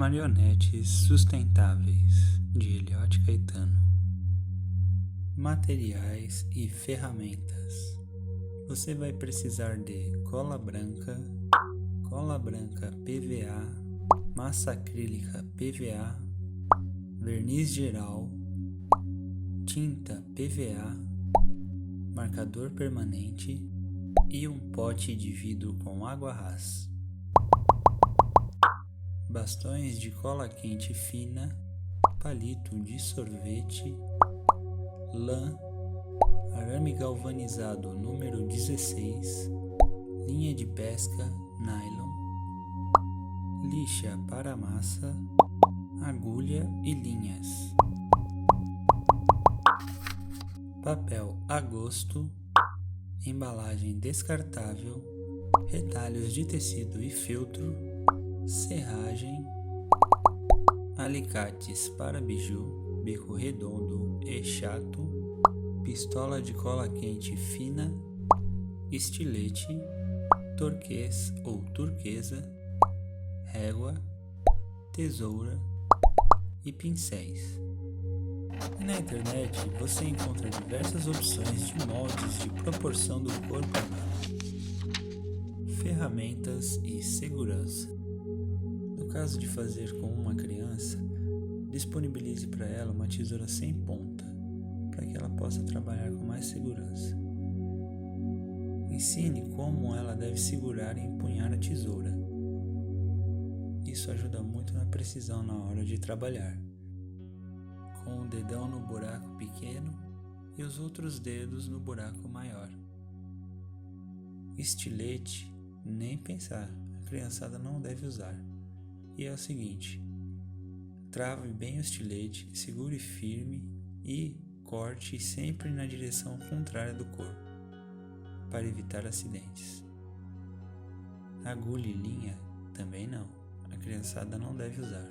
Marionetes sustentáveis, de Eliot Caetano. Materiais e ferramentas. Você vai precisar de cola branca PVA, massa acrílica PVA, verniz geral, tinta PVA, marcador permanente e um pote de vidro com água ras. Bastões de cola quente fina, palito de sorvete, lã, arame galvanizado número 16, linha de pesca nylon, lixa para massa, agulha e linhas, papel a gosto, embalagem descartável, retalhos de tecido e feltro, serragem, alicates para biju, bico redondo e chato, pistola de cola quente fina, estilete, torquês ou turquesa, régua, tesoura e pincéis. E na internet você encontra diversas opções de moldes de proporção do corpo humano, ferramentas e segurança. No caso de fazer com uma criança, disponibilize para ela uma tesoura sem ponta, para que ela possa trabalhar com mais segurança. Ensine como ela deve segurar e empunhar a tesoura. Isso ajuda muito na precisão na hora de trabalhar. Com o dedão no buraco pequeno e os outros dedos no buraco maior. Estilete, nem pensar, a criançada não deve usar. E é o seguinte, trave bem o estilete, segure firme e corte sempre na direção contrária do corpo, para evitar acidentes. Agulha e linha também não, a criançada não deve usar.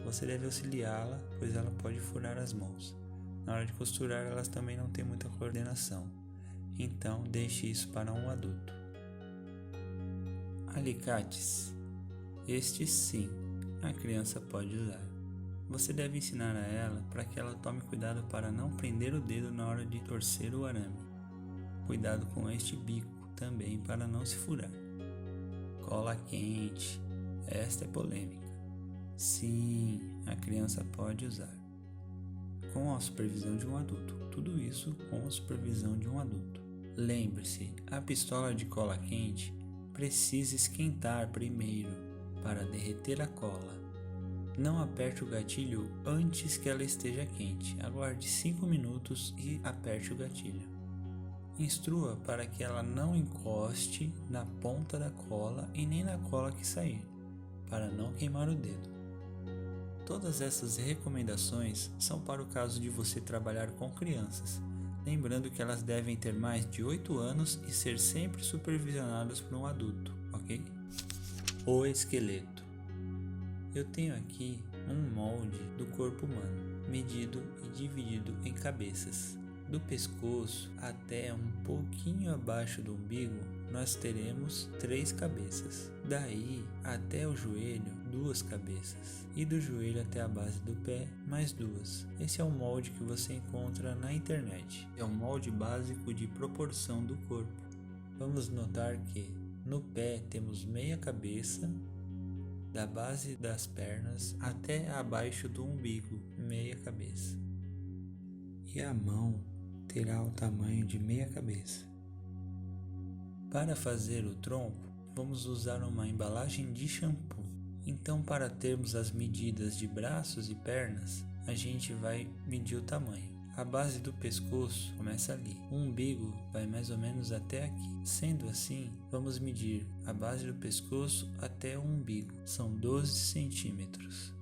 Você deve auxiliá-la, pois ela pode furar as mãos. Na hora de costurar, elas também não têm muita coordenação, então deixe isso para um adulto. Alicates. Estes sim, a criança pode usar. Você deve ensinar a ela para que ela tome cuidado para não prender o dedo na hora de torcer o arame. Cuidado com este bico também para não se furar. Cola quente, esta é polêmica. Sim, a criança pode usar. Com a supervisão de um adulto. Tudo isso com a supervisão de um adulto. Lembre-se, a pistola de cola quente precisa esquentar primeiro para derreter a cola. Não aperte o gatilho antes que ela esteja quente. Aguarde 5 minutos e aperte o gatilho. Instrua para que ela não encoste na ponta da cola e nem na cola que sair, para não queimar o dedo. Todas essas recomendações são para o caso de você trabalhar com crianças, lembrando que elas devem ter mais de 8 anos e ser sempre supervisionadas por um adulto, ok? O esqueleto. Eu tenho aqui um molde do corpo humano, medido e dividido em cabeças. Do pescoço até um pouquinho abaixo do umbigo, nós teremos 3 cabeças. Daí até o joelho, 2 cabeças. E do joelho até a base do pé, mais 2. Esse é o molde que você encontra na internet. É um molde básico de proporção do corpo. Vamos notar que no pé temos meia cabeça, da base das pernas até abaixo do umbigo, meia cabeça. E a mão terá o tamanho de meia cabeça. Para fazer o tronco, vamos usar uma embalagem de shampoo. Então, para termos as medidas de braços e pernas, a gente vai medir o tamanho. A base do pescoço começa ali, o umbigo vai mais ou menos até aqui. Sendo assim, vamos medir a base do pescoço até o umbigo, são 12 centímetros.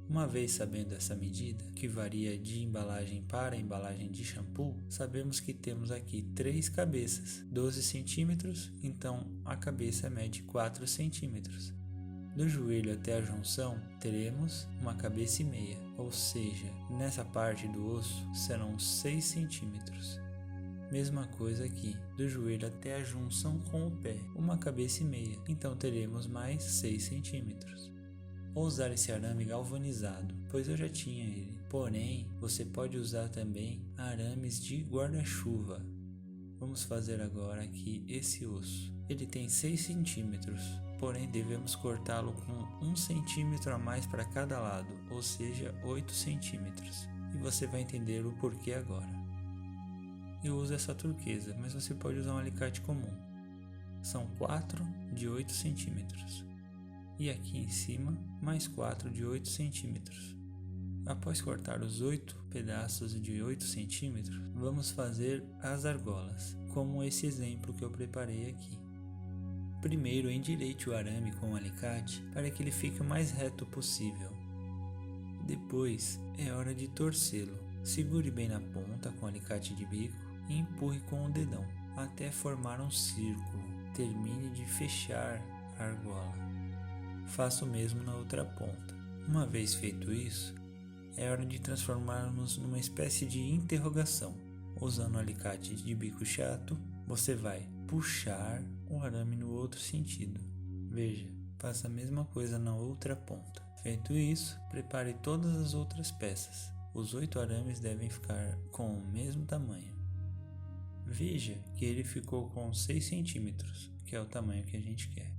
Uma vez sabendo essa medida, que varia de embalagem para embalagem de shampoo, sabemos que temos aqui 3 cabeças, 12 centímetros, então a cabeça mede 4 centímetros. Do joelho até a junção, teremos uma cabeça e meia, ou seja, nessa parte do osso serão 6 centímetros. Mesma coisa aqui, do joelho até a junção com o pé, uma cabeça e meia, então teremos mais 6 centímetros. ou usar esse arame galvanizado, pois eu já tinha ele. Porém, você pode usar também arames de guarda-chuva. Vamos fazer agora aqui esse osso. Ele tem 6 centímetros, porém devemos cortá-lo com 1 centímetro a mais para cada lado, ou seja, 8 centímetros. E você vai entender o porquê agora. Eu uso essa turquesa, mas você pode usar um alicate comum. São 4 de 8 centímetros. E aqui em cima, mais 4 de 8 centímetros. Após cortar os 8 pedaços de 8 centímetros, vamos fazer as argolas, como esse exemplo que eu preparei aqui. Primeiro, endireite o arame com o alicate para que ele fique o mais reto possível. Depois, é hora de torcê-lo. Segure bem na ponta com o alicate de bico e empurre com o dedão, até formar um círculo. Termine de fechar a argola. Faça o mesmo na outra ponta. Uma vez feito isso, é hora de transformarmos numa espécie de interrogação. Usando o alicate de bico chato, você vai puxar o arame no outro sentido. Veja, faça a mesma coisa na outra ponta. Feito isso, prepare todas as outras peças. Os 8 arames devem ficar com o mesmo tamanho. Veja que ele ficou com 6 centímetros, que é o tamanho que a gente quer.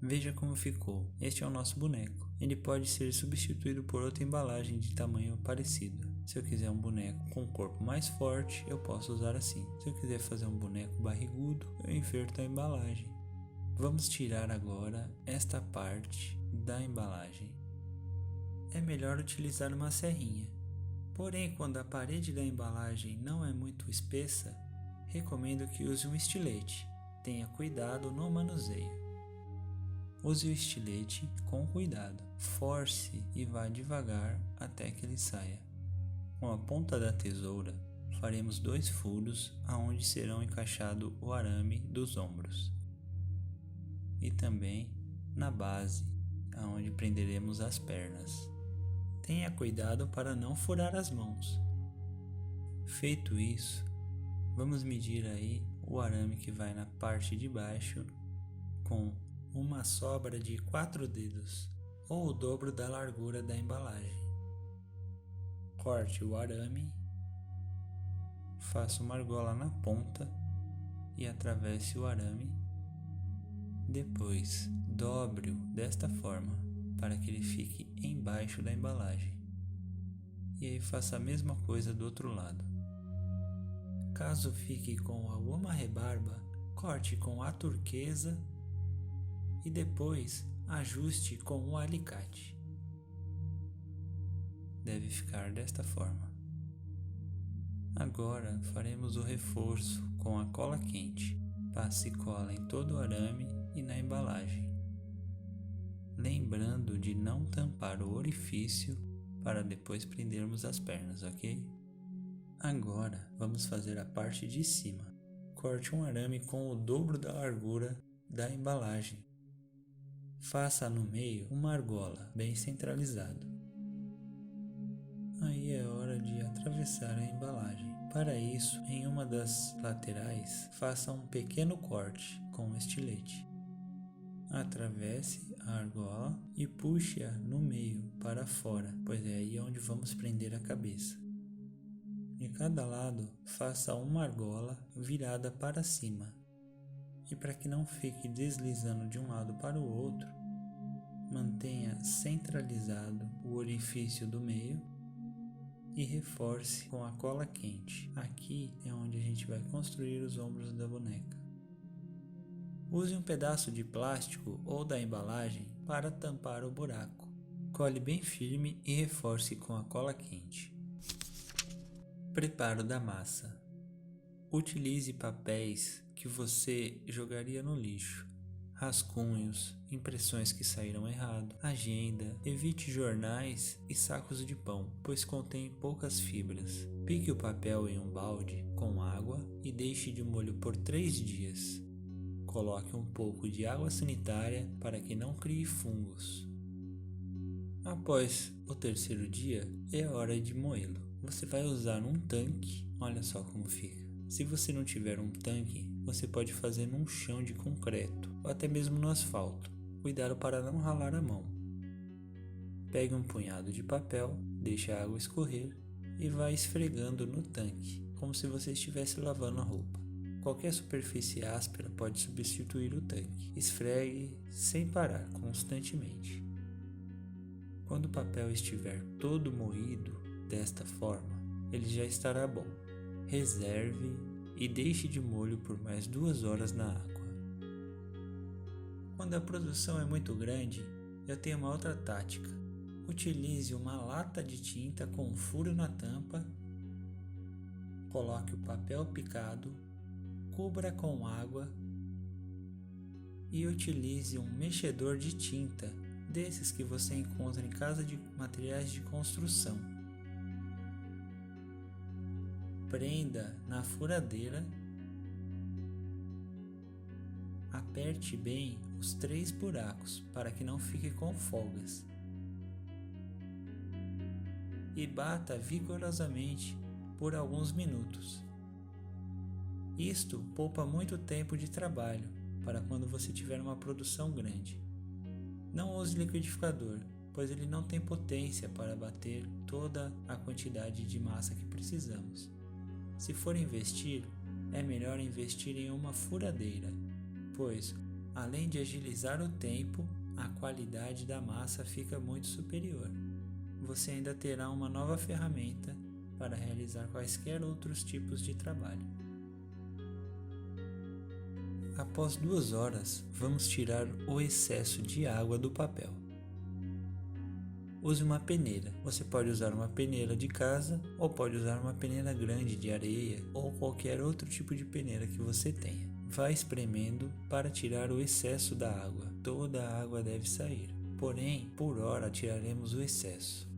Veja como ficou. Este é o nosso boneco. Ele pode ser substituído por outra embalagem de tamanho parecido. Se eu quiser um boneco com um corpo mais forte, eu posso usar assim. Se eu quiser fazer um boneco barrigudo, eu inverto a embalagem. Vamos tirar agora esta parte da embalagem. É melhor utilizar uma serrinha. Porém, quando a parede da embalagem não é muito espessa, recomendo que use um estilete. Tenha cuidado no manuseio. Use o estilete com cuidado. Force e vá devagar até que ele saia. Com a ponta da tesoura, faremos 2 furos aonde serão encaixado o arame dos ombros. E também na base, aonde prenderemos as pernas. Tenha cuidado para não furar as mãos. Feito isso, vamos medir aí o arame que vai na parte de baixo com uma sobra de 4 dedos, ou o dobro da largura da embalagem. Corte o arame, faça uma argola na ponta e atravesse o arame. Depois, dobre-o desta forma, para que ele fique embaixo da embalagem. E aí faça a mesma coisa do outro lado. Caso fique com alguma rebarba, corte com a turquesa e depois ajuste com o alicate. Deve ficar desta forma. Agora faremos o reforço com a cola quente. Passe cola em todo o arame e na embalagem, lembrando de não tampar o orifício para depois prendermos as pernas, ok? Agora vamos fazer a parte de cima. Corte um arame com o dobro da largura da embalagem. Faça no meio uma argola bem centralizado. Aí é hora de atravessar a embalagem. Para isso, em uma das laterais, faça um pequeno corte com um estilete. Atravesse a argola e puxe-a no meio para fora, pois é aí onde vamos prender a cabeça. De cada lado, faça uma argola virada para cima. E para que não fique deslizando de um lado para o outro, mantenha centralizado o orifício do meio e reforce com a cola quente. Aqui é onde a gente vai construir os ombros da boneca. Use um pedaço de plástico ou da embalagem para tampar o buraco. Cole bem firme e reforce com a cola quente. Preparo da massa. Utilize papéis que você jogaria no lixo, rascunhos, impressões que saíram errado, agenda. Evite jornais e sacos de pão, pois contém poucas fibras. Pique o papel em um balde com água e deixe de molho por 3 dias. Coloque um pouco de água sanitária para que não crie fungos. Após o 3º dia, é hora de moê-lo. Você vai usar um tanque, olha só como fica. Se você não tiver um tanque, você pode fazer num chão de concreto ou até mesmo no asfalto. Cuidado para não ralar a mão. Pegue um punhado de papel, deixe a água escorrer e vá esfregando no tanque, como se você estivesse lavando a roupa. Qualquer superfície áspera pode substituir o tanque. Esfregue sem parar, constantemente. Quando o papel estiver todo moído desta forma, ele já estará bom. Reserve e deixe de molho por mais 2 horas na água. Quando a produção é muito grande, eu tenho uma outra tática. Utilize uma lata de tinta com um furo na tampa, coloque o papel picado, cubra com água e utilize um mexedor de tinta, desses que você encontra em casa de materiais de construção. Prenda na furadeira, aperte bem os 3 buracos para que não fique com folgas e bata vigorosamente por alguns minutos. Isto poupa muito tempo de trabalho para quando você tiver uma produção grande. Não use liquidificador, pois ele não tem potência para bater toda a quantidade de massa que precisamos. Se for investir, é melhor investir em uma furadeira, pois, além de agilizar o tempo, a qualidade da massa fica muito superior. Você ainda terá uma nova ferramenta para realizar quaisquer outros tipos de trabalho. Após 2 horas, vamos tirar o excesso de água do papel. Use uma peneira. Você pode usar uma peneira de casa ou pode usar uma peneira grande de areia ou qualquer outro tipo de peneira que você tenha. Vá espremendo para tirar o excesso da água. Toda a água deve sair. Porém, por hora tiraremos o excesso.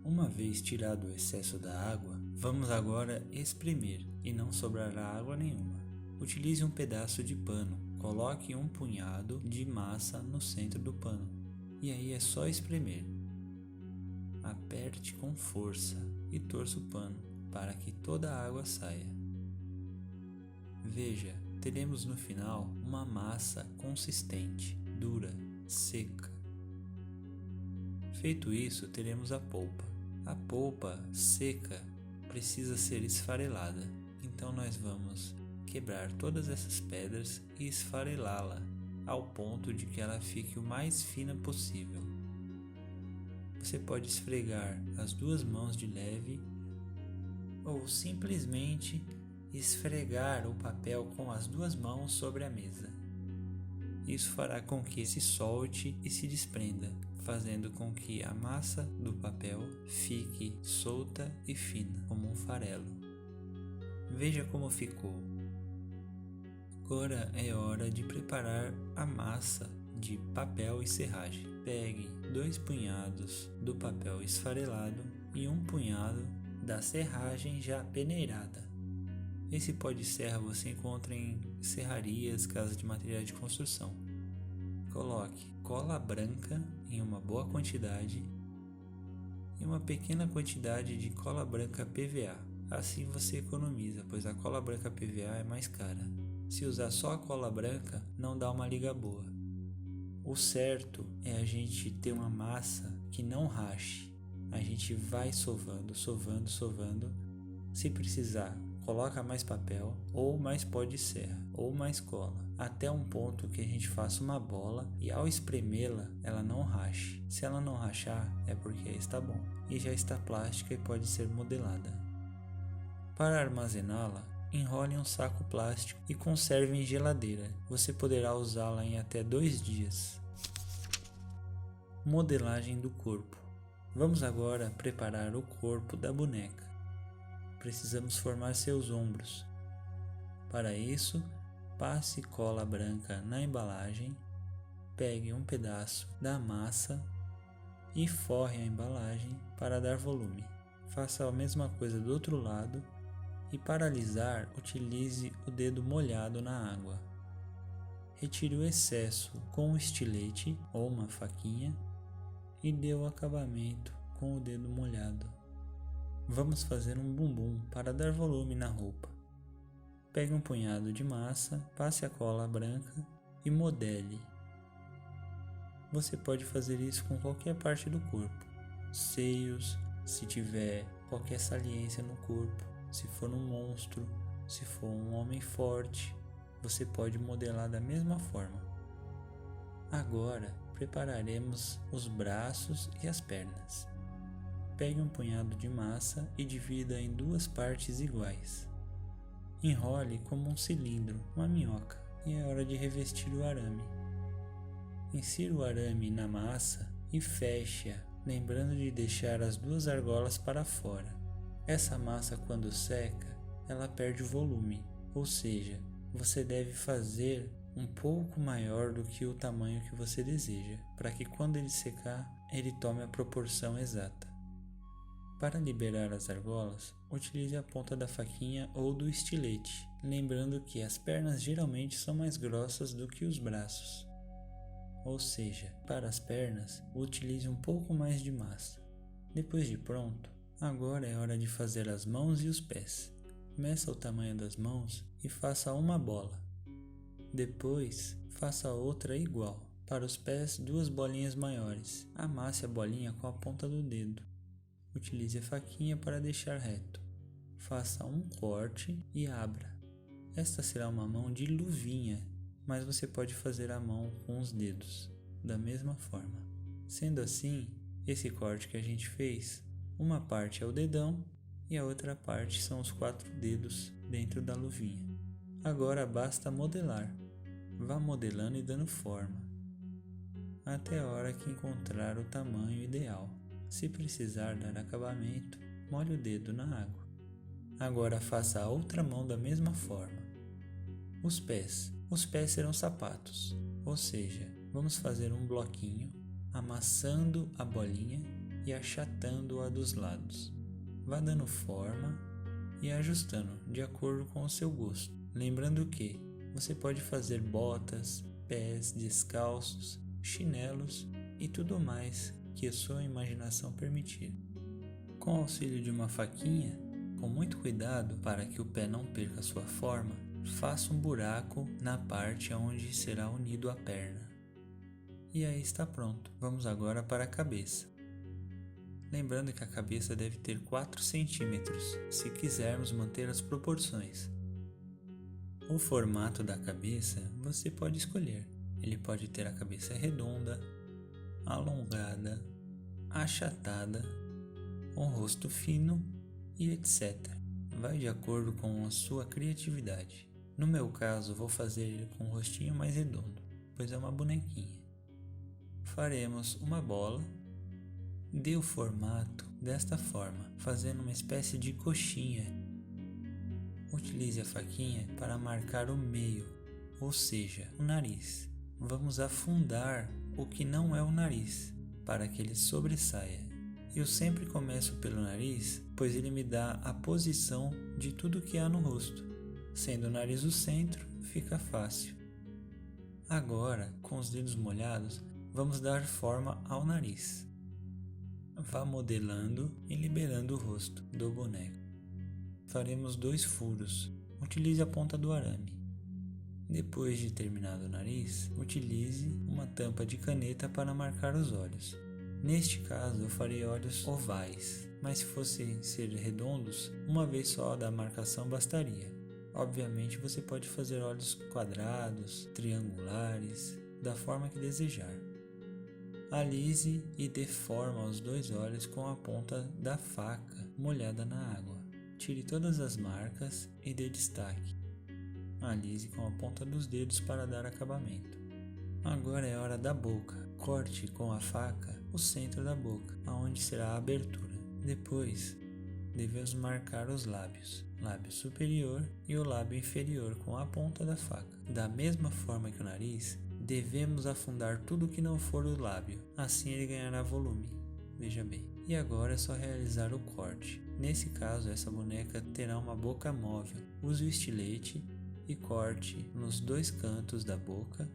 Uma vez tirado o excesso da água, vamos agora espremer e não sobrará água nenhuma. Utilize um pedaço de pano, coloque um punhado de massa no centro do pano e aí é só espremer. Aperte com força e torça o pano para que toda a água saia. Veja, teremos no final uma massa consistente, dura, seca. Feito isso, teremos a polpa. A polpa seca precisa ser esfarelada, então nós vamos quebrar todas essas pedras e esfarelá-la ao ponto de que ela fique o mais fina possível. Você pode esfregar as 2 mãos de leve ou simplesmente esfregar o papel com as 2 mãos sobre a mesa. Isso fará com que se solte e se desprenda, fazendo com que a massa do papel fique solta e fina, como um farelo. Veja como ficou. Agora é hora de preparar a massa de papel e serragem. Pegue 2 punhados do papel esfarelado e 1 punhado da serragem já peneirada. Esse pó de serra você encontra em serrarias, casas de materiais de construção. Coloque cola branca em uma boa quantidade e uma pequena quantidade de cola branca PVA. Assim você economiza, pois a cola branca PVA é mais cara. Se usar só a cola branca, não dá uma liga boa. O certo é a gente ter uma massa que não rache. A gente vai sovando. Se precisar, coloca mais papel, ou mais pó de serra, ou mais cola, até um ponto que a gente faça uma bola e ao espremê-la, ela não rache. Se ela não rachar, é porque está bom e já está plástica e pode ser modelada. Para armazená-la, enrole em um saco plástico e conserve em geladeira. Você poderá usá-la em até 2 dias. Modelagem do corpo. Vamos agora preparar o corpo da boneca. Precisamos formar seus ombros. Para isso, passe cola branca na embalagem, pegue um pedaço da massa e forre a embalagem para dar volume. Faça a mesma coisa do outro lado e para alisar, utilize o dedo molhado na água. Retire o excesso com um estilete ou uma faquinha e dê o acabamento com o dedo molhado. Vamos fazer um bumbum para dar volume na roupa. Pegue um punhado de massa, passe a cola branca e modele. Você pode fazer isso com qualquer parte do corpo, seios, se tiver qualquer saliência no corpo, se for um monstro, se for um homem forte, você pode modelar da mesma forma. Agora prepararemos os braços e as pernas. Pegue um punhado de massa e divida em 2 partes iguais. Enrole como um cilindro, uma minhoca, e é hora de revestir o arame. Insira o arame na massa e feche-a, lembrando de deixar as 2 argolas para fora. Essa massa, quando seca, ela perde volume, ou seja, você deve fazer um pouco maior do que o tamanho que você deseja, para que quando ele secar, ele tome a proporção exata. Para liberar as argolas, utilize a ponta da faquinha ou do estilete, lembrando que as pernas geralmente são mais grossas do que os braços. Ou seja, para as pernas, utilize um pouco mais de massa. Depois de pronto, agora é hora de fazer as mãos e os pés. Meça o tamanho das mãos e faça uma bola. Depois, faça outra igual. Para os pés, 2 bolinhas maiores. Amasse a bolinha com a ponta do dedo. Utilize a faquinha para deixar reto. Faça um corte e abra. Esta será uma mão de luvinha, mas você pode fazer a mão com os dedos, da mesma forma. Sendo assim, esse corte que a gente fez, uma parte é o dedão e a outra parte são os 4 dedos dentro da luvinha. Agora basta modelar. Vá modelando e dando forma, até a hora que encontrar o tamanho ideal. Se precisar dar acabamento, molhe o dedo na água. Agora faça a outra mão da mesma forma. Os pés serão sapatos, ou seja, vamos fazer um bloquinho, amassando a bolinha e achatando-a dos lados. Vá dando forma e ajustando de acordo com o seu gosto. Lembrando que você pode fazer botas, pés descalços, chinelos e tudo mais que a sua imaginação permitir. Com o auxílio de uma faquinha, com muito cuidado para que o pé não perca sua forma, faça um buraco na parte onde será unido a perna. E aí está pronto. Vamos agora para a cabeça. Lembrando que a cabeça deve ter 4 centímetros, se quisermos manter as proporções. O formato da cabeça você pode escolher. Ele pode ter a cabeça redonda, alongada, achatada, um rosto fino e etc. Vai de acordo com a sua criatividade. No meu caso, vou fazer ele com um rostinho mais redondo, pois é uma bonequinha. Faremos uma bola. Dê o formato desta forma, fazendo uma espécie de coxinha. Utilize a faquinha para marcar o meio, ou seja, o nariz. Vamos afundar o que não é o nariz, para que ele sobressaia. Eu sempre começo pelo nariz, pois ele me dá a posição de tudo que há no rosto. Sendo o nariz o centro, fica fácil. Agora, com os dedos molhados, vamos dar forma ao nariz. Vá modelando e liberando o rosto do boneco. Faremos 2 furos. Utilize a ponta do arame. Depois de terminado o nariz, utilize uma tampa de caneta para marcar os olhos. Neste caso, eu farei olhos ovais, mas se fossem ser redondos, uma vez só da marcação bastaria. Obviamente, você pode fazer olhos quadrados, triangulares, da forma que desejar. Alise e dê forma aos 2 olhos com a ponta da faca molhada na água. Tire todas as marcas e dê destaque. Alise com a ponta dos dedos para dar acabamento. Agora é hora da boca. Corte com a faca o centro da boca, aonde será a abertura. Depois, devemos marcar os lábios, lábio superior e o lábio inferior com a ponta da faca. Da mesma forma que o nariz, devemos afundar tudo que não for o lábio, assim ele ganhará volume. Veja bem. E agora é só realizar o corte. Nesse caso, essa boneca terá uma boca móvel. Use o estilete e corte nos 2 cantos da boca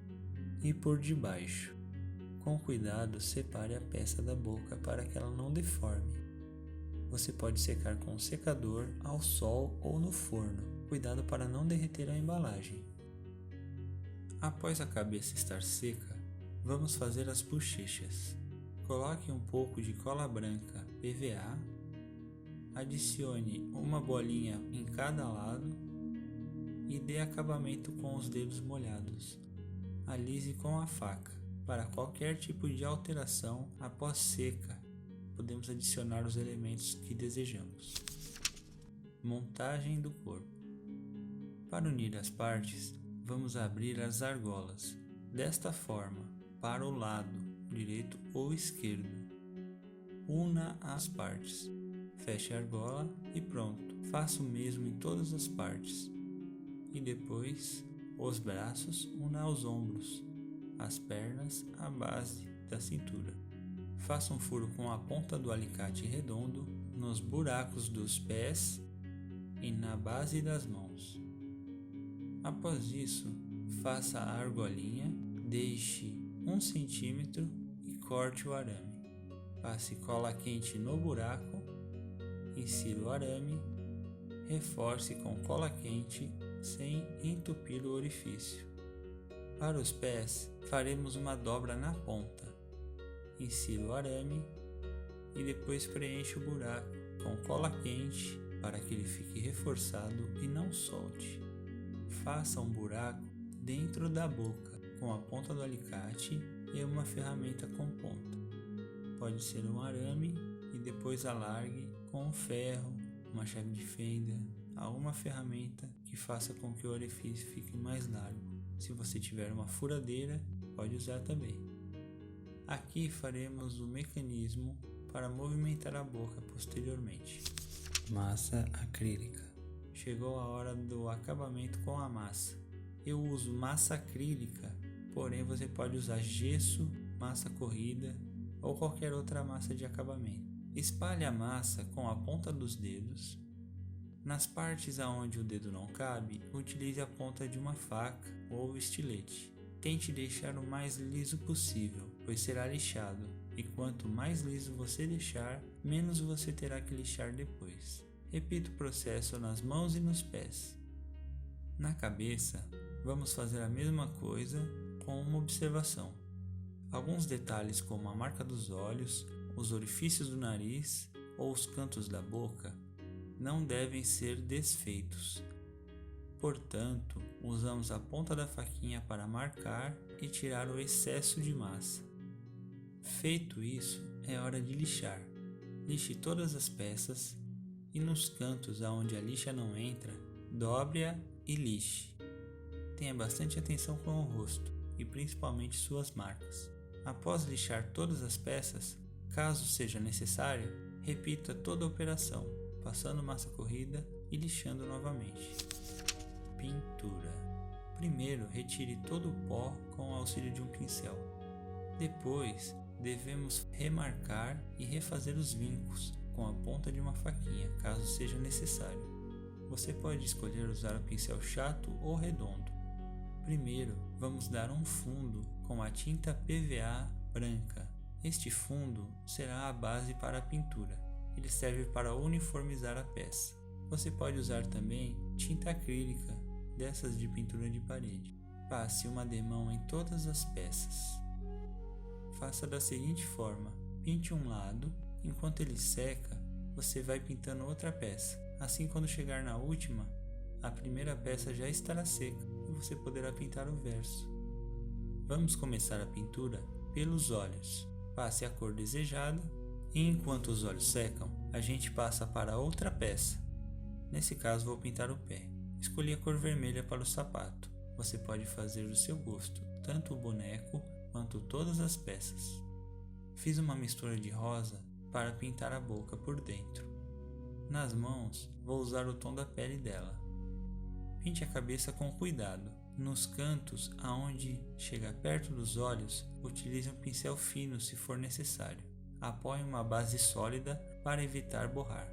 e por debaixo. Com cuidado, separe a peça da boca para que ela não deforme. Você pode secar com um secador, ao sol ou no forno. Cuidado para não derreter a embalagem. Após a cabeça estar seca, Vamos fazer as bochechas. Coloque um pouco de cola branca PVA, adicione uma bolinha em cada lado e dê acabamento com os dedos molhados. Alise com a faca. Para qualquer tipo de alteração após seca, podemos adicionar os elementos que desejamos. Montagem do corpo. Para unir as partes, vamos abrir as argolas. Desta forma, para o lado direito ou esquerdo. Una as partes. Feche a argola e pronto. Faça o mesmo em todas as partes. E depois, os braços una aos ombros, as pernas à base da cintura. Faça um furo com a ponta do alicate redondo nos buracos dos pés e na base das mãos. Após isso, faça a argolinha, deixe 1 cm e corte o arame. Passe cola quente no buraco, insira o arame, reforce com cola quente sem entupir o orifício. Para os pés, faremos uma dobra na ponta. Insira o arame e depois preencha o buraco com cola quente para que ele fique reforçado e não solte. Faça um buraco dentro da boca com a ponta do alicate e uma ferramenta com ponta. Pode ser um arame e depois alargue com um ferro, uma chave de fenda, alguma ferramenta que faça com que o orifício fique mais largo. Se você tiver uma furadeira, pode usar também. Aqui faremos o mecanismo para movimentar a boca posteriormente. Massa acrílica. Chegou a hora do acabamento com a massa. Eu uso massa acrílica, porém você pode usar gesso, massa corrida ou qualquer outra massa de acabamento. Espalhe a massa com a ponta dos dedos. Nas partes aonde o dedo não cabe, utilize a ponta de uma faca ou estilete. Tente deixar o mais liso possível, pois será lixado, e quanto mais liso você deixar, menos você terá que lixar depois. Repita o processo nas mãos e nos pés. Na cabeça, vamos fazer a mesma coisa com uma observação. Alguns detalhes como a marca dos olhos, os orifícios do nariz ou os cantos da boca não devem ser desfeitos. Portanto, usamos a ponta da faquinha para marcar e tirar o excesso de massa. Feito isso, é hora de lixar. Lixe todas as peças e nos cantos aonde a lixa não entra, dobre-a e lixe. Tenha bastante atenção com o rosto e principalmente suas marcas. Após lixar todas as peças, caso seja necessário, repita toda a operação, passando massa corrida e lixando novamente. Pintura. Primeiro, retire todo o pó com o auxílio de um pincel. Depois, devemos remarcar e refazer os vincos com a ponta de uma faquinha, caso seja necessário. Você pode escolher usar o pincel chato ou redondo. Primeiro, vamos dar um fundo com a tinta PVA branca. Este fundo será a base para a pintura. Ele serve para uniformizar a peça. Você pode usar também tinta acrílica, dessas de pintura de parede. Passe uma demão em todas as peças. Faça da seguinte forma: pinte um lado, enquanto ele seca, você vai pintando outra peça. Assim, quando chegar na última, a primeira peça já estará seca e você poderá pintar o verso. Vamos começar a pintura pelos olhos. Passe a cor desejada e enquanto os olhos secam, a gente passa para outra peça. Nesse caso, vou pintar o pé. Escolhi a cor vermelha para o sapato. Você pode fazer do seu gosto, tanto o boneco quanto todas as peças. Fiz uma mistura de rosa para pintar a boca por dentro. Nas mãos, vou usar o tom da pele dela. Pinte a cabeça com cuidado. Nos cantos, aonde chega perto dos olhos, utilize um pincel fino se for necessário. Apoie uma base sólida para evitar borrar.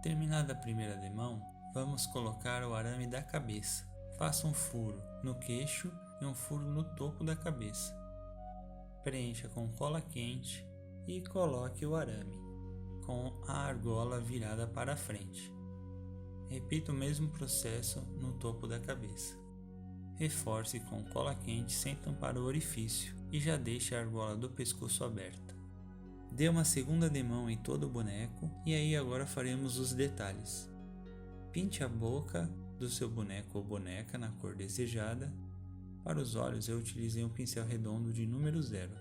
Terminada a primeira demão, vamos colocar o arame da cabeça. Faça um furo no queixo e um furo no topo da cabeça. Preencha com cola quente e coloque o arame, com a argola virada para a frente. Repita o mesmo processo no topo da cabeça. Reforce com cola quente sem tampar o orifício. e já deixe a argola do pescoço aberta. Dê uma segunda demão em todo o boneco e aí agora faremos os detalhes. Pinte a boca do seu boneco ou boneca na cor desejada. Para os olhos eu utilizei um pincel redondo de número 0.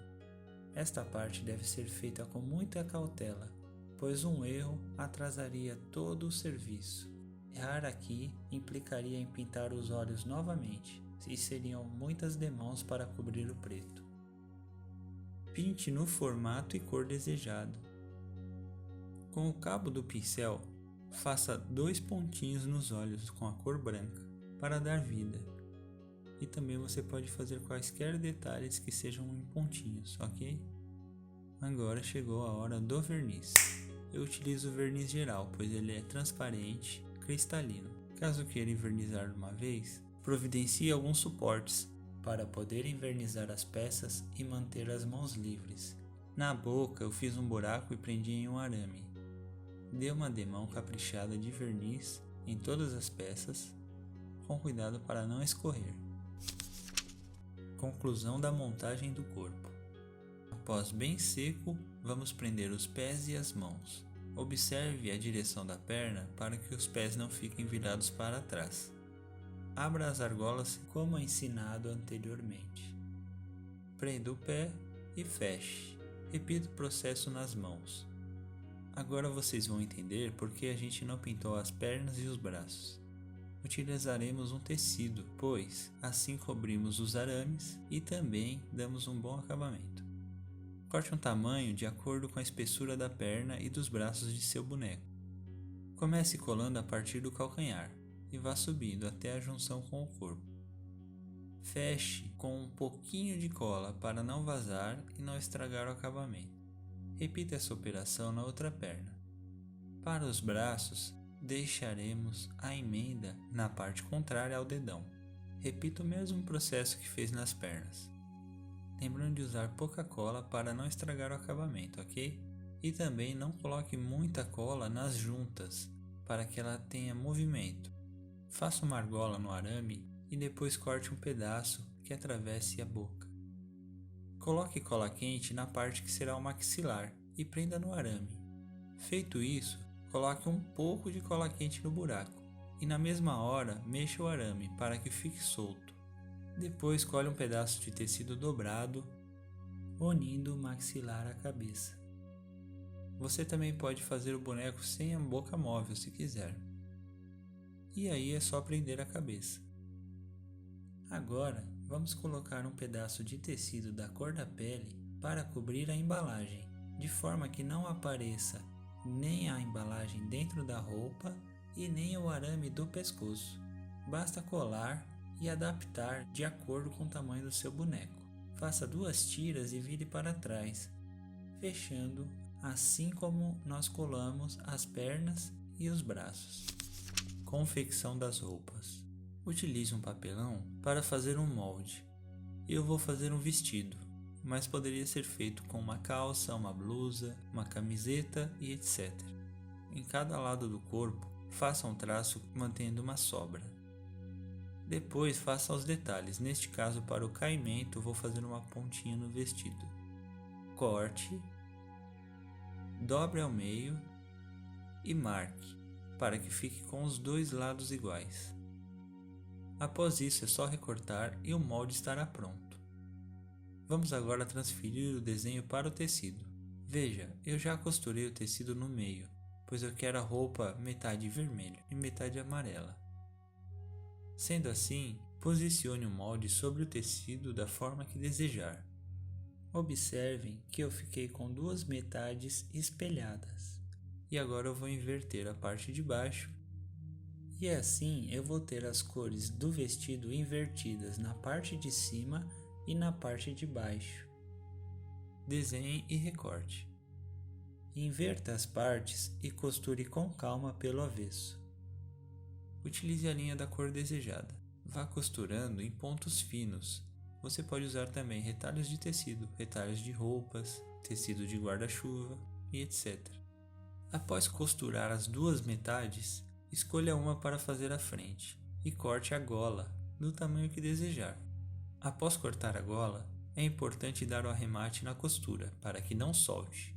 Esta parte deve ser feita com muita cautela, pois um erro atrasaria todo o serviço. Errar aqui implicaria em pintar os olhos novamente, e seriam muitas demãos para cobrir o preto. Pinte no formato e cor desejado. Com o cabo do pincel, faça 2 pontinhos nos olhos com a cor branca, para dar vida. E também você pode fazer quaisquer detalhes que sejam em pontinhos, ok? Agora chegou a hora do verniz. Eu utilizo o verniz geral, pois ele é transparente, cristalino. Caso queira envernizar de uma vez, providencie alguns suportes para poder envernizar as peças e manter as mãos livres. Na boca eu fiz um buraco e prendi em um arame. Dê uma demão caprichada de verniz em todas as peças, com cuidado para não escorrer. Conclusão da montagem do corpo. Após bem seco, vamos prender os pés e as mãos. Observe a direção da perna para que os pés não fiquem virados para trás. Abra as argolas como ensinado anteriormente. Prenda o pé e feche. Repita o processo nas mãos. Agora vocês vão entender por que a gente não pintou as pernas e os braços. Utilizaremos um tecido, pois assim cobrimos os arames e também damos um bom acabamento. Corte um tamanho de acordo com a espessura da perna e dos braços de seu boneco. Comece colando a partir do calcanhar e vá subindo até a junção com o corpo. Feche com um pouquinho de cola para não vazar e não estragar o acabamento. Repita essa operação na outra perna. Para os braços, deixaremos a emenda na parte contrária ao dedão. Repita o mesmo processo que fez nas pernas. Lembrando de usar pouca cola para não estragar o acabamento, ok? E também não coloque muita cola nas juntas, para que ela tenha movimento. Faça uma argola no arame e depois corte um pedaço que atravesse a boca. Coloque cola quente na parte que será o maxilar e prenda no arame. Feito isso, coloque um pouco de cola quente no buraco e na mesma hora mexa o arame para que fique solto. Depois colhe um pedaço de tecido dobrado, unindo o maxilar à cabeça. Você também pode fazer o boneco sem a boca móvel se quiser. E aí é só prender a cabeça. Agora vamos colocar um pedaço de tecido da cor da pele para cobrir a embalagem, de forma que não apareça nem a embalagem dentro da roupa e nem o arame do pescoço. Basta colar e adaptar de acordo com o tamanho do seu boneco. Faça 2 tiras e vire para trás, fechando assim como nós colamos as pernas e os braços. Confecção das roupas. Utilize um papelão para fazer um molde. Eu vou fazer um vestido, mas poderia ser feito com uma calça, uma blusa, uma camiseta e etc. Em cada lado do corpo, faça um traço mantendo uma sobra. Depois faça os detalhes, neste caso para o caimento vou fazer uma pontinha no vestido. Corte, dobre ao meio e marque, para que fique com os 2 lados iguais. Após isso é só recortar e o molde estará pronto. Vamos agora transferir o desenho para o tecido. Veja, eu já costurei o tecido no meio, pois eu quero a roupa metade vermelha e metade amarela. Sendo assim, posicione o molde sobre o tecido da forma que desejar. Observem que eu fiquei com 2 metades espelhadas. E agora eu vou inverter a parte de baixo. E assim eu vou ter as cores do vestido invertidas na parte de cima e na parte de baixo. Desenhe e recorte. Inverta as partes e costure com calma pelo avesso. Utilize a linha da cor desejada. Vá costurando em pontos finos. Você pode usar também retalhos de tecido, retalhos de roupas, tecido de guarda-chuva e etc. Após costurar as 2 metades, escolha uma para fazer a frente e corte a gola do tamanho que desejar. Após cortar a gola, é importante dar o arremate na costura para que não solte.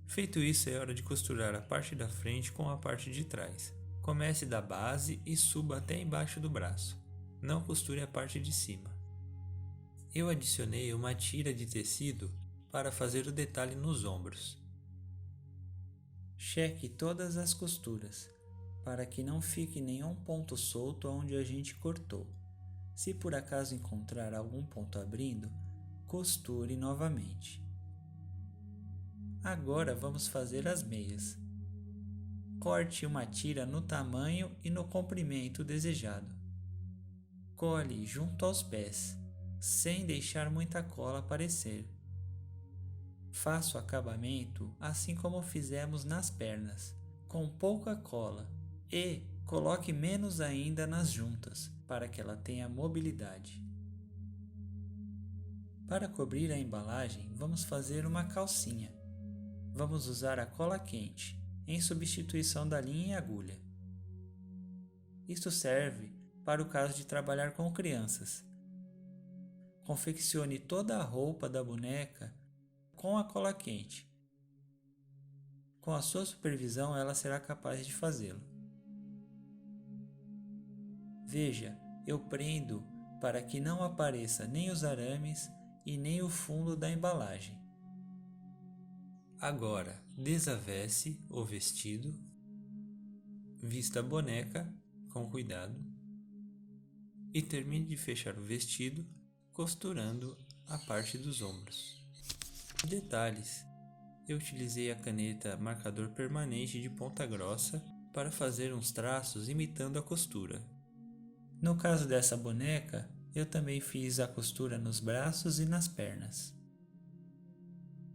Feito isso, é hora de costurar a parte da frente com a parte de trás. Comece da base e suba até embaixo do braço. Não costure a parte de cima. Eu adicionei uma tira de tecido para fazer o detalhe nos ombros. Cheque todas as costuras, para que não fique nenhum ponto solto onde a gente cortou. Se por acaso encontrar algum ponto abrindo, costure novamente. Agora vamos fazer as meias. Corte uma tira no tamanho e no comprimento desejado. Cole junto aos pés, sem deixar muita cola aparecer. Faça o acabamento assim como fizemos nas pernas, com pouca cola, e coloque menos ainda nas juntas, para que ela tenha mobilidade. Para cobrir a embalagem, vamos fazer uma calcinha. Vamos usar a cola quente, em substituição da linha e agulha. Isto serve para o caso de trabalhar com crianças. Confeccione toda a roupa da boneca com a cola quente. Com a sua supervisão, ela será capaz de fazê-lo. Veja, eu prendo para que não apareça nem os arames e nem o fundo da embalagem. Agora, desavesse o vestido, vista a boneca com cuidado e termine de fechar o vestido costurando a parte dos ombros. Detalhes: eu utilizei a caneta marcador permanente de ponta grossa para fazer uns traços imitando a costura. No caso dessa boneca, eu também fiz a costura nos braços e nas pernas.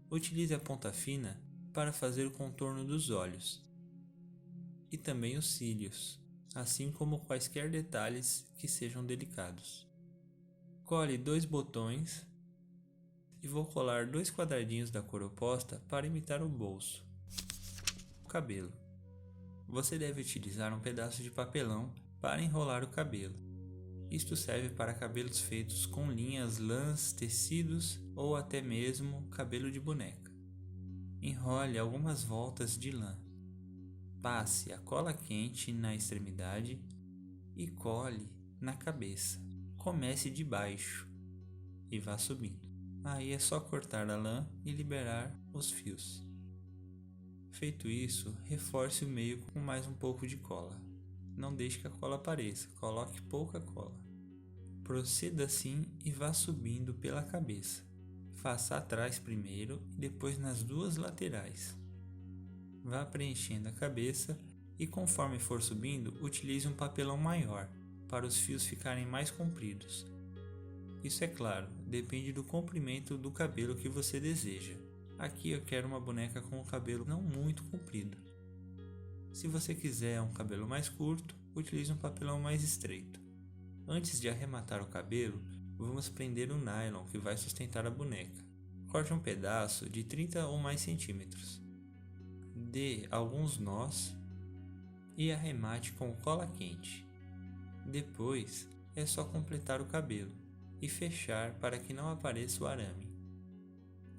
Utilize a ponta fina para fazer o contorno dos olhos e também os cílios, assim como quaisquer detalhes que sejam delicados. Cole 2 botões e vou colar 2 quadradinhos da cor oposta para imitar o bolso. O cabelo. Você deve utilizar um pedaço de papelão para enrolar o cabelo. Isto serve para cabelos feitos com linhas, lãs, tecidos ou até mesmo cabelo de boneca. Enrole algumas voltas de lã. Passe a cola quente na extremidade e cole na cabeça. Comece de baixo e vá subindo. Aí é só cortar a lã e liberar os fios. Feito isso, reforce o meio com mais um pouco de cola. Não deixe que a cola apareça, coloque pouca cola. Proceda assim e vá subindo pela cabeça. Faça atrás primeiro e depois nas 2 laterais. Vá preenchendo a cabeça e conforme for subindo, utilize um papelão maior para os fios ficarem mais compridos. Isso é claro, depende do comprimento do cabelo que você deseja. Aqui eu quero uma boneca com o cabelo não muito comprido. Se você quiser um cabelo mais curto, utilize um papelão mais estreito. Antes de arrematar o cabelo, vamos prender o nylon que vai sustentar a boneca. Corte um pedaço de 30 ou mais centímetros. Dê alguns nós e arremate com cola quente. Depois é só completar o cabelo e fechar para que não apareça o arame.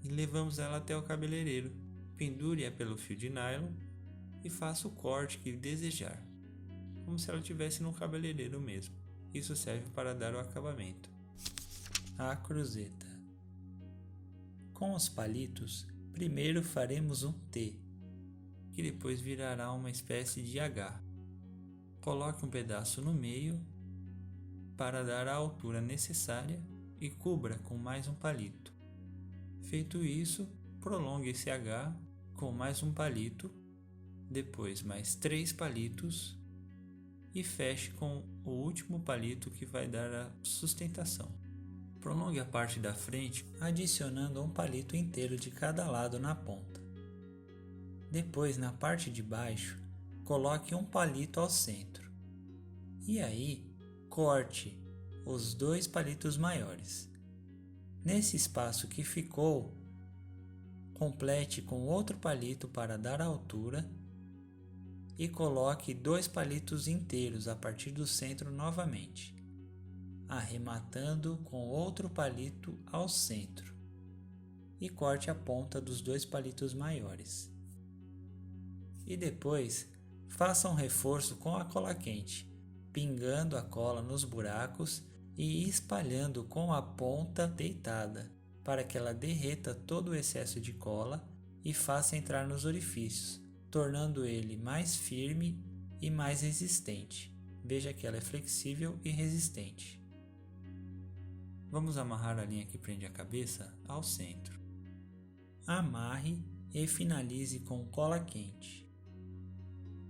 E levamos ela até o cabeleireiro. Pendure-a pelo fio de nylon e faça o corte que desejar, como se ela estivesse no cabeleireiro mesmo. Isso serve para dar o acabamento. A cruzeta. Com os palitos, primeiro faremos um T, que depois virará uma espécie de H. Coloque um pedaço no meio para dar a altura necessária e cubra com mais um palito. Feito isso, prolongue esse H com mais um palito, depois mais 3 palitos e feche com o último palito que vai dar a sustentação. Prolongue a parte da frente adicionando um palito inteiro de cada lado na ponta. Depois, na parte de baixo, coloque um palito ao centro. E aí, corte os 2 palitos maiores. Nesse espaço que ficou, complete com outro palito para dar a altura e coloque 2 palitos inteiros a partir do centro novamente. arrematando com outro palito ao centro e corte a ponta dos 2 palitos maiores. E depois, faça um reforço com a cola quente, pingando a cola nos buracos e espalhando com a ponta deitada, para que ela derreta todo o excesso de cola e faça entrar nos orifícios, tornando ele mais firme e mais resistente. Veja que ela é flexível e resistente. Vamos amarrar a linha que prende a cabeça ao centro. Amarre e finalize com cola quente.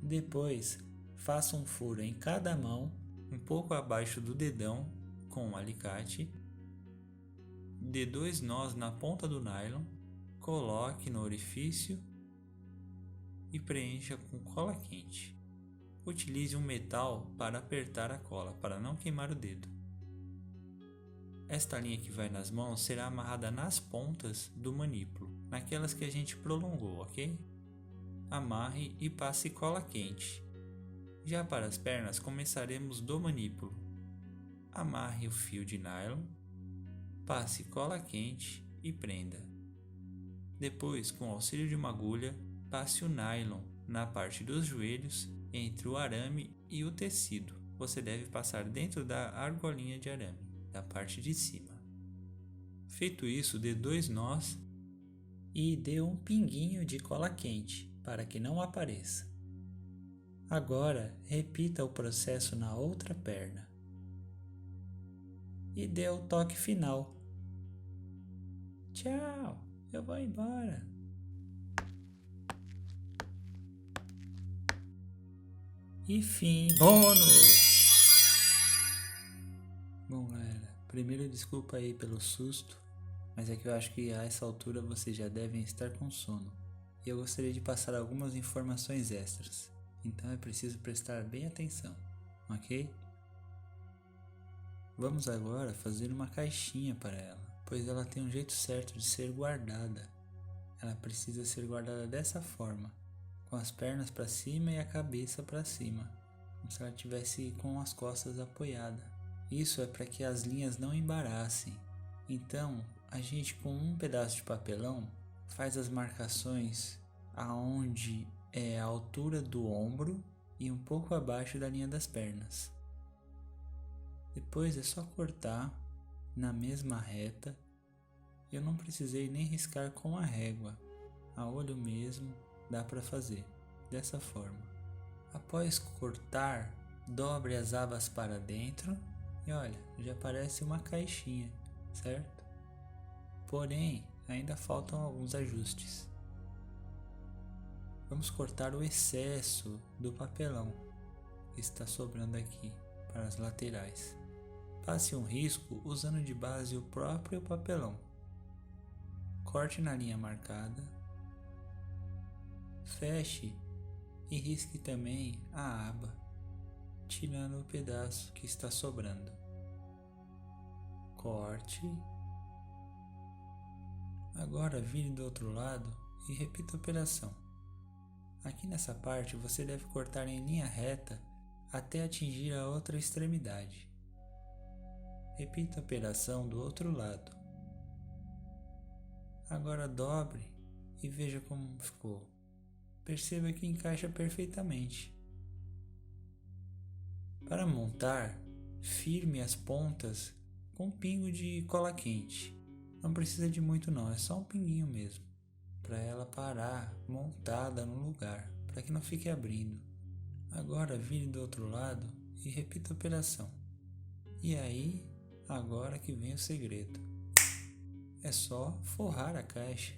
Depois, faça um furo em cada mão, um pouco abaixo do dedão, com um alicate. Dê 2 nós na ponta do nylon, coloque no orifício e preencha com cola quente. Utilize um metal para apertar a cola, para não queimar o dedo. Esta linha que vai nas mãos será amarrada nas pontas do manípulo, naquelas que a gente prolongou, ok? Amarre e passe cola quente. Já para as pernas, começaremos do manípulo. Amarre o fio de nylon, passe cola quente e prenda. Depois, com o auxílio de uma agulha, passe o nylon na parte dos joelhos, entre o arame e o tecido. Você deve passar dentro da argolinha de arame, da parte de cima. Feito isso, dê 2 nós e dê um pinguinho de cola quente, para que não apareça. Agora, repita o processo na outra perna. E dê o toque final. Tchau, eu vou embora. E fim, bônus! Bom, galera, primeiro desculpa aí pelo susto, mas é que eu acho que a essa altura vocês já devem estar com sono. E eu gostaria de passar algumas informações extras, então é preciso prestar bem atenção, ok? Vamos agora fazer uma caixinha para ela, pois ela tem um jeito certo de ser guardada. Ela precisa ser guardada dessa forma, com as pernas para cima e a cabeça para cima, como se ela estivesse com as costas apoiadas. Isso é para que as linhas não embaraçem. Então, a gente com um pedaço de papelão faz as marcações aonde é a altura do ombro e um pouco abaixo da linha das pernas. Depois é só cortar na mesma reta. Eu não precisei nem riscar com a régua, a olho mesmo dá para fazer dessa forma. Após cortar, dobre as abas para dentro e olha, já parece uma caixinha, certo? Porém, ainda faltam alguns ajustes. Vamos cortar o excesso do papelão que está sobrando aqui para as laterais. Passe um risco usando de base o próprio papelão. Corte na linha marcada. Feche e risque também a aba, tirando o pedaço que está sobrando. Corte. Agora vire do outro lado e repita a operação. Aqui nessa parte você deve cortar em linha reta até atingir a outra extremidade. Repita a operação do outro lado. Agora dobre e veja como ficou. Perceba que encaixa perfeitamente. Para montar, firme as pontas com um pingo de cola quente. Não precisa de muito não, é só um pinguinho mesmo, para ela parar montada no lugar, para que não fique abrindo. Agora vire do outro lado e repita a operação. E aí, agora que vem o segredo. É só forrar a caixa.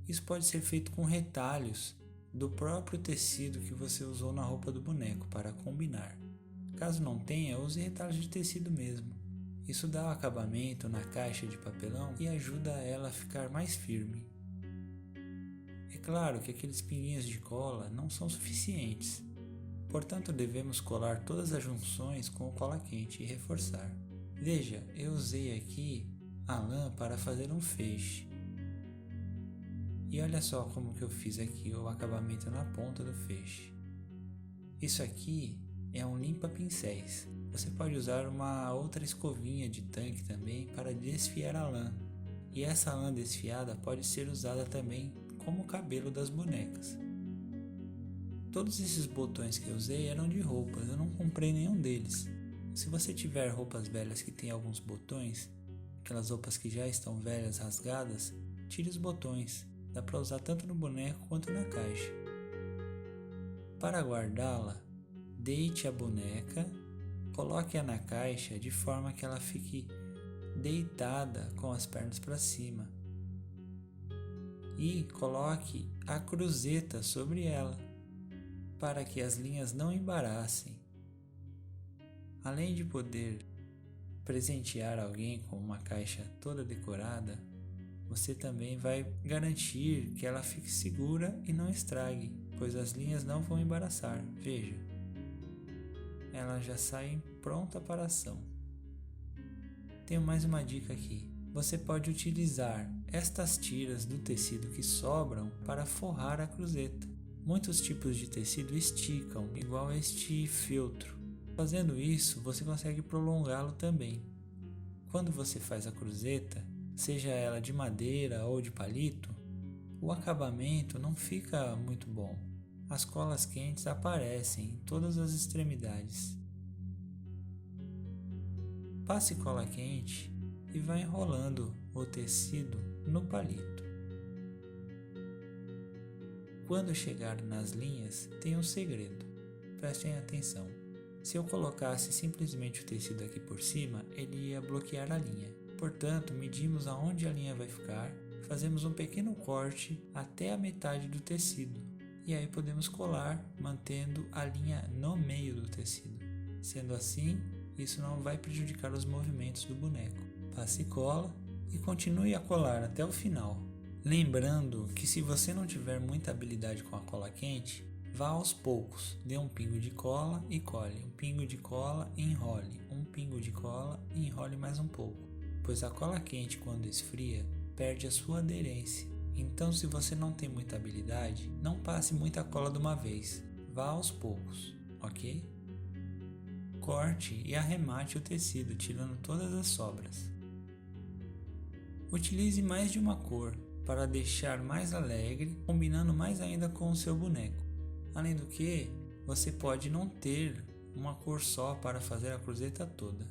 Isso pode ser feito com retalhos do próprio tecido que você usou na roupa do boneco para combinar. Caso não tenha, use retalhos de tecido mesmo. Isso dá o acabamento na caixa de papelão e ajuda ela a ficar mais firme. É claro que aqueles pinguinhos de cola não são suficientes, portanto devemos colar todas as junções com cola quente e reforçar. Veja, eu usei aqui a lã para fazer um feixe. E olha só como que eu fiz aqui o acabamento na ponta do feixe. Isso aqui é um limpa-pincéis. Você pode usar uma outra escovinha de tanque também para desfiar a lã. E essa lã desfiada pode ser usada também como o cabelo das bonecas. Todos esses botões que eu usei eram de roupas, eu não comprei nenhum deles. Se você tiver roupas velhas que tem alguns botões, aquelas roupas que já estão velhas, rasgadas, tire os botões. Dá para usar tanto no boneco quanto na caixa. Para guardá-la, deite a boneca, coloque-a na caixa de forma que ela fique deitada com as pernas para cima. E coloque a cruzeta sobre ela, para que as linhas não embaraçem. Além de poder presentear alguém com uma caixa toda decorada, você também vai garantir que ela fique segura e não estrague, pois as linhas não vão embaraçar. Veja, ela já sai pronta para a ação. Tenho mais uma dica aqui. Você pode utilizar estas tiras do tecido que sobram para forrar a cruzeta. Muitos tipos de tecido esticam, igual este feltro. Fazendo isso, você consegue prolongá-lo também. Quando você faz a cruzeta, seja ela de madeira ou de palito, o acabamento não fica muito bom. As colas quentes aparecem em todas as extremidades. Passe cola quente e vá enrolando o tecido no palito. Quando chegar nas linhas, tem um segredo. Prestem atenção. Se eu colocasse simplesmente o tecido aqui por cima, ele ia bloquear a linha. Portanto, medimos aonde a linha vai ficar, fazemos um pequeno corte até a metade do tecido. E aí podemos colar, mantendo a linha no meio do tecido. Sendo assim, isso não vai prejudicar os movimentos do boneco. Passe cola e continue a colar até o final. Lembrando que se você não tiver muita habilidade com a cola quente, vá aos poucos. Dê um pingo de cola e cole, um pingo de cola e enrole, um pingo de cola e enrole mais um pouco. Pois a cola quente, quando esfria, perde a sua aderência. Então, se você não tem muita habilidade, não passe muita cola de uma vez. Vá aos poucos, ok? Corte e arremate o tecido, tirando todas as sobras. Utilize mais de uma cor para deixar mais alegre, combinando mais ainda com o seu boneco. Além do que, você pode não ter uma cor só para fazer a cruzeta toda.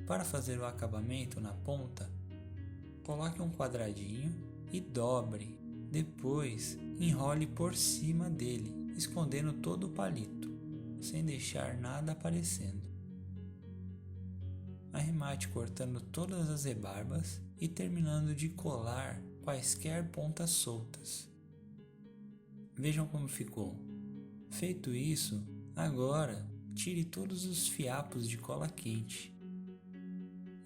Para fazer o acabamento na ponta, coloque um quadradinho e dobre. Depois, enrole por cima dele, escondendo todo o palito, sem deixar nada aparecendo. Arremate cortando todas as rebarbas e terminando de colar quaisquer pontas soltas. Vejam como ficou. Feito isso, agora tire todos os fiapos de cola quente.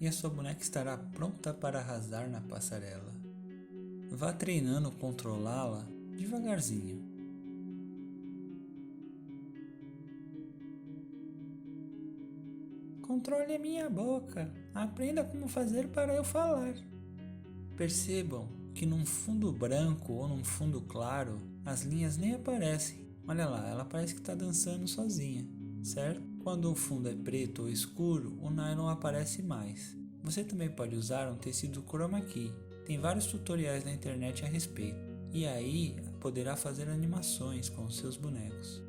E a sua boneca estará pronta para arrasar na passarela. Vá treinando controlá-la devagarzinho. Controle a minha boca. Aprenda como fazer para eu falar. Percebam que num fundo branco ou num fundo claro, as linhas nem aparecem. Olha lá, ela parece que está dançando sozinha, certo? Quando o fundo é preto ou escuro, o nylon aparece mais. Você também pode usar um tecido chroma key. Tem vários tutoriais na internet a respeito. E aí poderá fazer animações com os seus bonecos.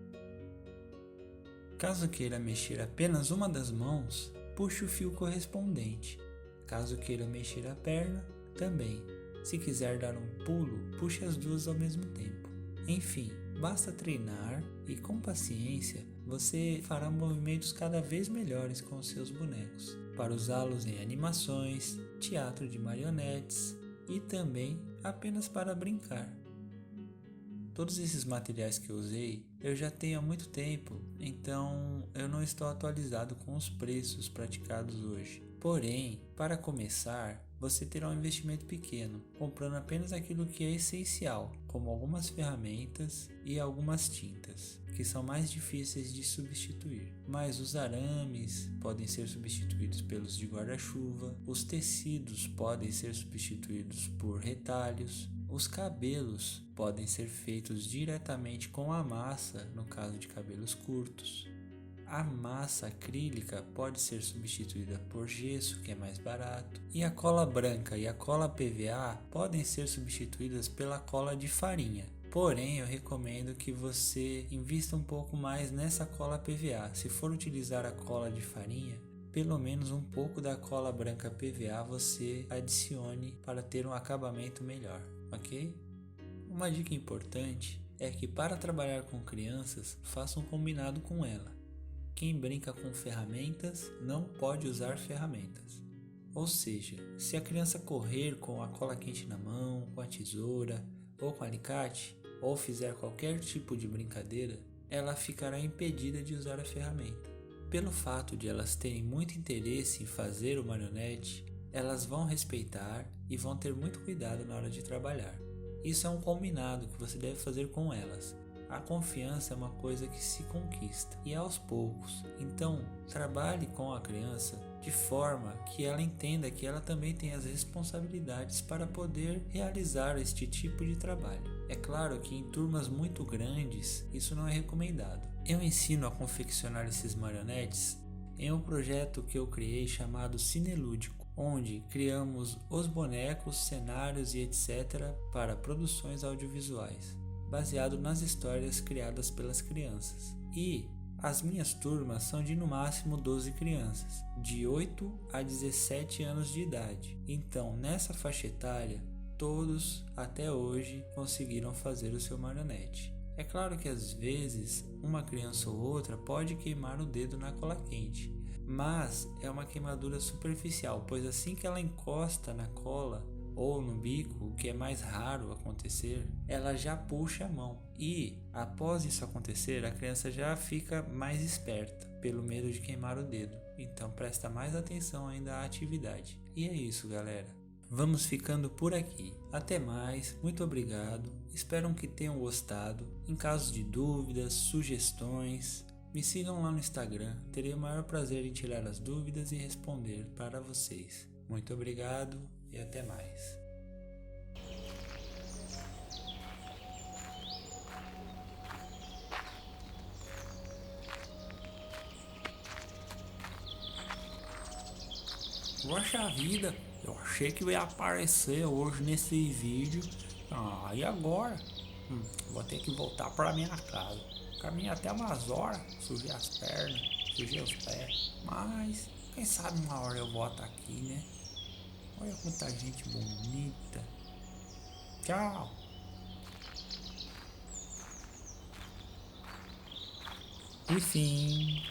Caso queira mexer apenas uma das mãos, puxe o fio correspondente. Caso queira mexer a perna, também. Se quiser dar um pulo, puxe as duas ao mesmo tempo. Enfim, basta treinar e com paciência você fará movimentos cada vez melhores com os seus bonecos, para usá-los em animações, teatro de marionetes e também apenas para brincar. Todos esses materiais que eu usei eu já tenho há muito tempo, então eu não estou atualizado com os preços praticados hoje. Porém, para começar, você terá um investimento pequeno, comprando apenas aquilo que é essencial, como algumas ferramentas e algumas tintas, que são mais difíceis de substituir. Mas os arames podem ser substituídos pelos de guarda-chuva, os tecidos podem ser substituídos por retalhos, os cabelos podem ser feitos diretamente com a massa, no caso de cabelos curtos. a massa acrílica pode ser substituída por gesso, que é mais barato, e a cola branca e a cola PVA podem ser substituídas pela cola de farinha. Porém, eu recomendo que você invista um pouco mais nessa cola PVA. Se for utilizar a cola de farinha, pelo menos um pouco da cola branca PVA você adicione para ter um acabamento melhor, ok? Uma dica importante é que para trabalhar com crianças, faça um combinado com ela. Quem brinca com ferramentas não pode usar ferramentas. Ou seja, se a criança correr com a cola quente na mão, com a tesoura ou com o alicate, ou fizer qualquer tipo de brincadeira, ela ficará impedida de usar a ferramenta. Pelo fato de elas terem muito interesse em fazer o marionete, elas vão respeitar e vão ter muito cuidado na hora de trabalhar. Isso é um combinado que você deve fazer com elas. A confiança é uma coisa que se conquista e aos poucos. Então, trabalhe com a criança de forma que ela entenda que ela também tem as responsabilidades para poder realizar este tipo de trabalho. É claro que em turmas muito grandes isso não é recomendado. Eu ensino a confeccionar esses marionetes em um projeto que eu criei chamado Cinelúdico, onde criamos os bonecos, cenários e etc. para produções audiovisuais, baseado nas histórias criadas pelas crianças. E as minhas turmas são de no máximo 12 crianças, de 8 a 17 anos de idade. Então, nessa faixa etária, todos até hoje conseguiram fazer o seu marionete. É claro que às vezes uma criança ou outra pode queimar o dedo na cola quente, mas é uma queimadura superficial, pois assim que ela encosta na cola ou no bico, o que é mais raro acontecer, ela já puxa a mão. E após isso acontecer, a criança já fica mais esperta, pelo medo de queimar o dedo. Então presta mais atenção ainda à atividade. E é isso, galera. Vamos ficando por aqui. Até mais, muito obrigado. Espero que tenham gostado. Em caso de dúvidas, sugestões, me sigam lá no Instagram. Terei o maior prazer em tirar as dúvidas e responder para vocês. Muito obrigado e até mais. Poxa vida, eu achei que ia aparecer hoje nesse vídeo. E agora? Vou ter que voltar para minha casa. Caminhei até umas horas, sujei as pernas, sujei os pés. Mas, quem sabe uma hora eu volto aqui, né? Olha quanta gente bonita. Tchau. E fim.